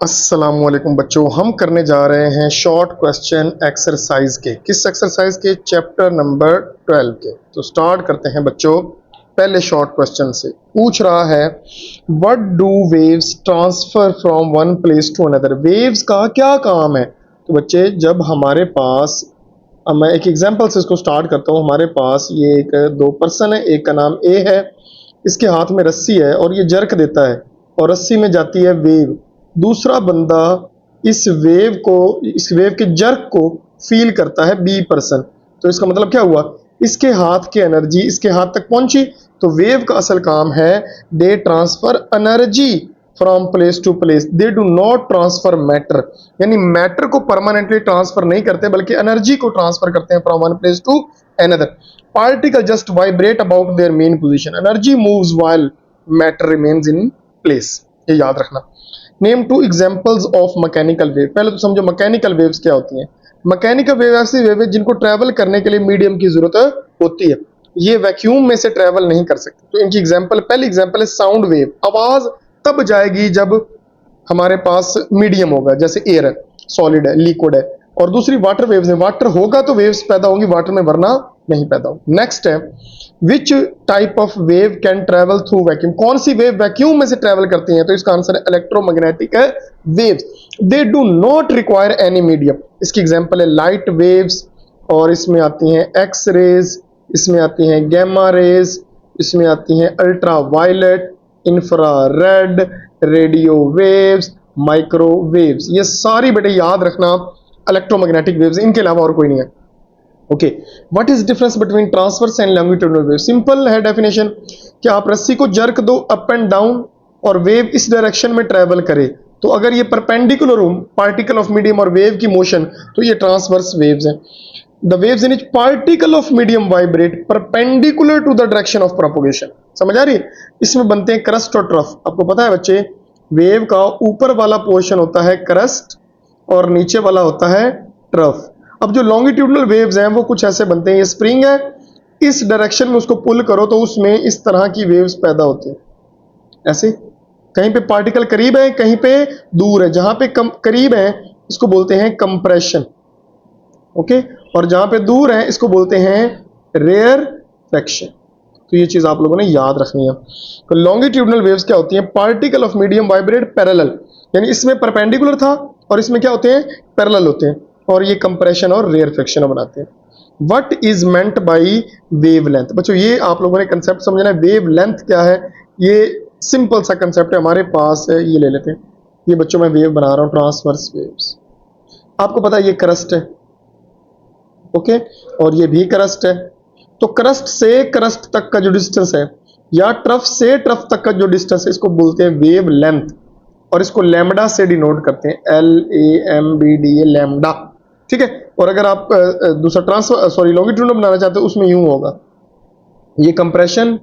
अस्सलामुअलैकुम बच्चों, हम करने जा रहे हैं शॉर्ट क्वेश्चन एक्सरसाइज के। किस एक्सरसाइज के? चैप्टर नंबर 12 के। तो स्टार्ट करते हैं बच्चों। पहले शॉर्ट क्वेश्चन से पूछ रहा है, what do waves transfer from one place to another. Waves का क्या काम है? तो बच्चे, जब हमारे पास, अब मैं एक एग्जांपल से इसको स्टार्ट करता हूँ। हमारे पास ये एक दो पर्सन है, एक का नाम ए है, इसके हाथ में रस्सी है और ये जर्क देता है और रस्सी में जाती है वेव। दूसरा बंदा इस वेव के जर्क को फील करता है, बी पर्सन। तो इसका मतलब क्या हुआ? इसके हाथ की एनर्जी इसके हाथ तक पहुंची। तो वेव का असल काम है, they transfer energy from place to place, they do not transfer matter. यानी मैटर को परमानेंटली ट्रांसफर नहीं करते बल्कि एनर्जी को ट्रांसफर करते हैं from one place to another. Particle just vibrate about their mean position, energy moves while matter remains in place. ये याद रखना। Name two examples of mechanical wave. पहले तो समझो मैकेनिकल वेव्स क्या होती हैं। मैकेनिकल वेव ऐसी वेव है जिनको ट्रैवल करने के लिए मीडियम की जरूरत होती है। ये वैक्यूम में से ट्रैवल नहीं कर सकते। तो इनकी एग्जांपल, पहली एग्जांपल है साउंड वेव। आवाज तब जाएगी जब हमारे पास मीडियम होगा, जैसे एयर है, सॉलिड है, लिक्विड है। और दूसरी वाटर वेव्स है, वाटर होगा तो वेव्स पैदा होंगी, वाटर में वरना नहीं पैदा होगी। नेक्स्ट है, which type of wave can travel through vacuum. कौन सी वेव वैक्यूम में से ट्रेवल करती है? तो इसका आंसर है electromagnetic waves. They do not require any medium. इसकी एग्जांपल है लाइट वेव्स, और इसमें आती हैं एक्स रेज, इसमें आती हैं गैमा रेज, इसमें आती हैं ultra violet, infrared, radio waves, microwaves. ये सारी बेटे याद रखना इलेक्ट्रोमैग्नेटिक वेव्स, इनके अलावा और कोई नहीं है। Okay, what is difference between transverse and longitudinal wave. Simple है डेफिनेशन कि आप रस्सी को जर्क दो अप एंड डाउन और वेव इस डायरेक्शन में ट्रेवल करे, तो अगर ये परपेंडिकुलर हो, पार्टिकल ऑफ मीडियम और वेव की मोशन, तो ये ट्रांसवर्स वेव्स हैं। The waves in which particle of medium vibrate perpendicular to the direction of propagation. समझ आ रही है? इसमें बनते हैं क्रस्ट और ट्रफ। आपको पता है बच्चे, वेव का ऊपर वाला पोर्शन होता है क्रस्ट और नीचे वाला होता है ट्रफ। अब जो लॉन्गिट्यूडनल वेव्स हैं वो कुछ ऐसे बनते हैं, ये स्प्रिंग है, इस डायरेक्शन में उसको पुल करो तो उसमें इस तरह की वेव्स पैदा होती हैं। ऐसे कहीं पे पार्टिकल करीब है, कहीं पे दूर है। जहां पे करीब है इसको बोलते हैं कंप्रेशन, ओके, और जहां पे दूर है इसको बोलते हैं रेयरफेक्शन। तो ये चीज आप लोगों ने याद रखनी है। तो लॉन्गिट्यूडनल वेव्स क्या होती हैं? Particle of medium vibrate parallel, यानी इसमें परपेंडिकुलर था और इसमें क्या होते हैं? पैरेलल होते हैं, और ये कंप्रेशन और रेयरफेक्शन बनाते हैं। What is meant by wavelength. बच्चों, ये आप लोगों ने कंसेप्ट समझना है। वेवलेंथ क्या है? ये सिंपल सा कंसेप्ट है, हमारे पास है, ये ले लेते हैं। ये बच्चों मैं वेव बना रहा हूं, ट्रांसवर्स वेव्स। आपको पता है ये क्रस्ट है, ओके, और ये भी क्रस्ट है। तो क्रस्ट से क्रस्ट तक का जो डिस्टेंस है, या ट्रफ से ट्रफ तक का जो डिस्टेंस है, इसको बोलते हैं वेव लेंथ, और इसको लैम्डा से डिनोट करते हैं, LAMBDA, लैम्डा। ठीक है। और अगर आप दूसरा लॉन्गिट्यूडनल बनाना चाहते हो, उसमें यूं होगा, ये कंप्रेशन,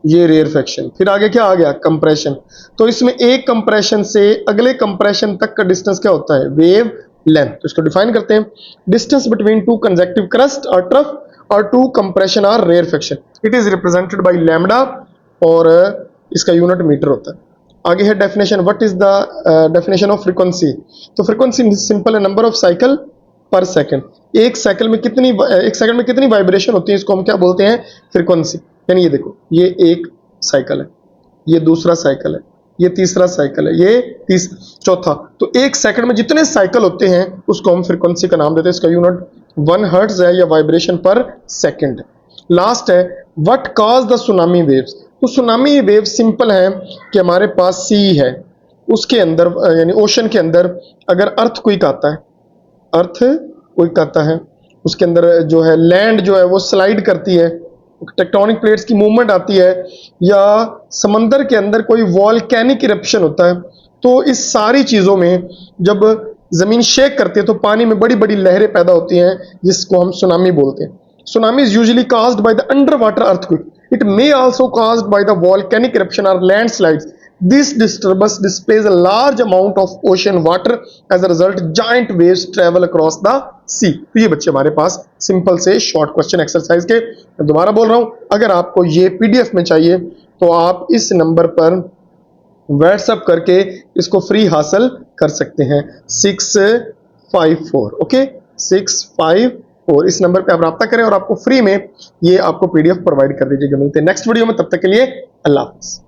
ये रेयरफेक्शन, फिर आगे क्या आ गया? कंप्रेशन। तो इसमें एक कंप्रेशन से अगले कंप्रेशन तक का डिस्टेंस क्या होता है? Wave length. तो इसको डिफाइन करते हैं, distance between two consecutive crust और ट्रफ और टू कंप्रेशन और rarefaction, it is represented by lambda, और इसका यूनिट मीटर होता है। आगे है definition, what is the definition of frequency. तो फ्रीक्वेंसी सिंपल है, नंबर ऑफ साइकिल पर सेकंड। एक सेकंड में कितनी वाइब्रेशन होती है, इसको हम क्या बोलते हैं? फ्रीक्वेंसी। यानी ये देखो, ये एक साइकिल है, ये दूसरा साइकिल है, ये तीसरा साइकिल है, ये चौथा। तो एक सेकंड में जितने साइकिल होते हैं उसको हम फ्रीक्वेंसी का नाम देते हैं। इसका यूनिट 1 हर्ट्ज है, या वाइब्रेशन पर सेकंड। लास्ट है, what cause the tsunami waves. तो सुनामी वेव सिंपल है कि हमारे पास सी है, उसके अंदर यानी ओशन के अंदर अगर अर्थक्वेक आता है, अर्थक्वेक आता है, उसके अंदर जो है लैंड जो है वो स्लाइड करती है, टेक्टोनिक प्लेट्स की मूवमेंट आती है, या समंदर के अंदर कोई वॉल्केनिक इरप्शन होता है, तो इस सारी चीज़ों में जब ज़मीन शेक करती है तो पानी में बड़ी बड़ी लहरें पैदा होती हैं, जिसको हम सुनामी बोलते हैं। Tsunami is usually caused by the underwater earthquake. It may also caused by the volcanic eruption or landslides. This disturbance displays a large amount of ocean water. As a result, giant waves travel across the sea. तो ये बच्चे हमारे पास simple से short question exercise के। मैं दोबारा बोल रहा हूँ, अगर आपको ये PDF में चाहिए तो आप इस नंबर पर व्हाट्सअप करके इसको फ्री हासिल कर सकते हैं 654। ओके 654 इस नंबर पे आप रब्ता करें और आपको फ्री में ये आपको PDF प्रोवाइड कर दीजिएगा। मिलते हैं नेक्स्ट वीडियो में, तब तक के लिए अल्लाह हाफ़िज़।